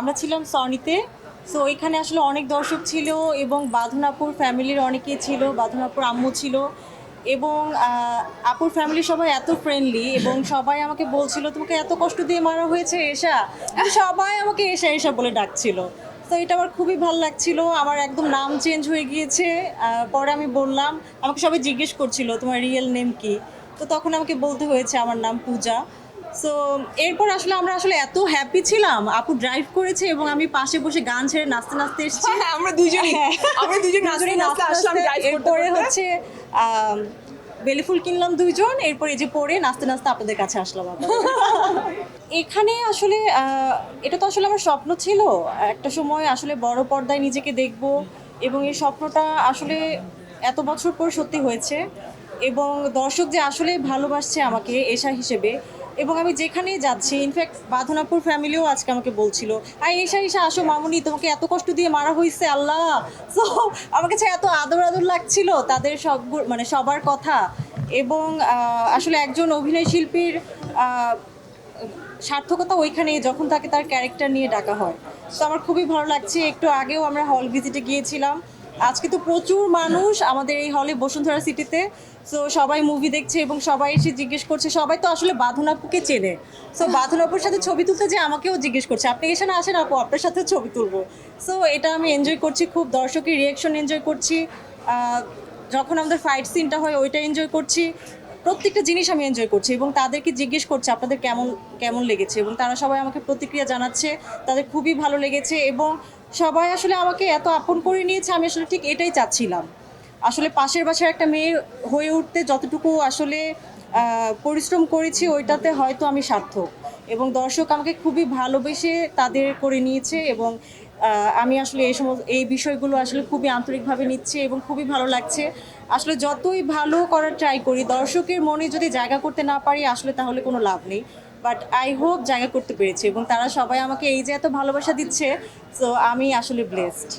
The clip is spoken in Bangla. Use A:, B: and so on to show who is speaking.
A: আমরা ছিলাম সনিতে। সো ওইখানে আসলে অনেক দর্শক ছিল এবং বাঁধনাপুর ফ্যামিলির অনেকেই ছিল, বাঁধনাপুর আম্মু ছিল এবং আপুর ফ্যামিলি সবাই এত ফ্রেন্ডলি এবং সবাই আমাকে বলছিল তোমাকে এত কষ্ট দিয়ে মারা হয়েছে এশা, সবাই আমাকে এশা এশা বলে ডাকছিল। তো এটা আমার খুবই ভালো লাগছিল। আমার একদম নাম চেঞ্জ হয়ে গিয়েছে। পরে আমি বললাম, আমাকে সবাই জিজ্ঞেস করছিল তোমার রিয়েল নেম কি, তো তখন আমাকে বলতে হয়েছে আমার নাম পূজা। সো এরপর আসলে আমরা এত হ্যাপি ছিলাম, আপু ড্রাইভ করেছে এবং আমি পাশে বসে গান ছেড়ে নাচতে নাচতে এসেছি।
B: হ্যাঁ, আমরা দুজনেই নাচতে নাচতে আসলাম ড্রাইভ করতে
A: এরপরে
B: করতে।
A: হচ্ছে বেলিফুল কিনলাম দুইজন, এরপর এই যে পরে নাচতে নাচতে আপনাদের কাছে আসলাম আবার। এখানে আসলে এটা তো আসলে আমার স্বপ্ন ছিল, একটা সময় আসলে বড় পর্দায় নিজেকে দেখব এবং এই স্বপ্নটা আসলে এত বছর পর সত্যি হয়েছে এবং দর্শক যে আসলে ভালোবাসছে আমাকে এশা হিসেবে। এবং আমি যেখানেই যাচ্ছি, ইনফ্যাক্ট বাঁধনাপুর ফ্যামিলিও আজকে আমাকে বলছিল আর এশা এশা আসো মামুনি, তোমাকে এত কষ্ট দিয়ে মারা হয়েছে আল্লাহ। সো আমার কাছে এত আদর আদর লাগছিল তাদের সব, মানে সবার কথা। এবং আসলে একজন অভিনয় শিল্পীর সার্থকতা ওইখানেই যখন তাকে তার ক্যারেক্টার নিয়ে ডাকা হয়। তো আমার খুবই ভালো লাগছে। একটু আগেও আমরা হল ভিজিটে গিয়েছিলাম, আজকে তো প্রচুর মানুষ আমাদের এই হলে বসুন্ধরা সিটিতে। সো সবাই মুভি দেখছে এবং সবাই এসে জিজ্ঞেস করছে, সবাই তো আসলে বাঁধনাপুকে চেনে। সো বাঁধনাপুর সাথে ছবি তুলতে যে আমাকেও জিজ্ঞেস করছে আপনি এখানে আসেন আপু, আপনার সাথে ছবি তুলবো। সো এটা আমি এনজয় করছি খুব, দর্শকের রিয়াকশন এনজয় করছি। যখন আমাদের ফাইট সিনটা হয় ওইটা এনজয় করছি, প্রত্যেকটা জিনিস আমি এনজয় করছি এবং তাদেরকে জিজ্ঞেস করছি আপনাদের কেমন কেমন লেগেছে এবং তারা সবাই আমাকে প্রতিক্রিয়া জানাচ্ছে তাদের খুবই ভালো লেগেছে। এবং সবাই আসলে আমাকে এত আপন করে নিয়েছে, আমি আসলে ঠিক এটাই চাচ্ছিলাম। আসলে পাশের বাসার একটা মেয়ে হয়ে উঠতে যতটুকু আসলে পরিশ্রম করেছি ওইটাতে হয়তো আমি সার্থক এবং দর্শক আমাকে খুবই ভালোবেসে তাদের করে নিয়েছে এবং আমি আসলে এই বিষয়গুলো আসলে খুবই আন্তরিকভাবে নিচ্ছি এবং খুবই ভালো লাগছে। আসলে যতই ভালো করার ট্রাই করি, দর্শকের মনে যদি জায়গা করতে না পারি আসলে তাহলে কোনো লাভ নেই। বাট আই হোপ জায়গা করতে পেরেছি এবং তারা সবাই আমাকে এই যে এত ভালোবাসা দিচ্ছে, সো আমি আসলে ব্লেসড।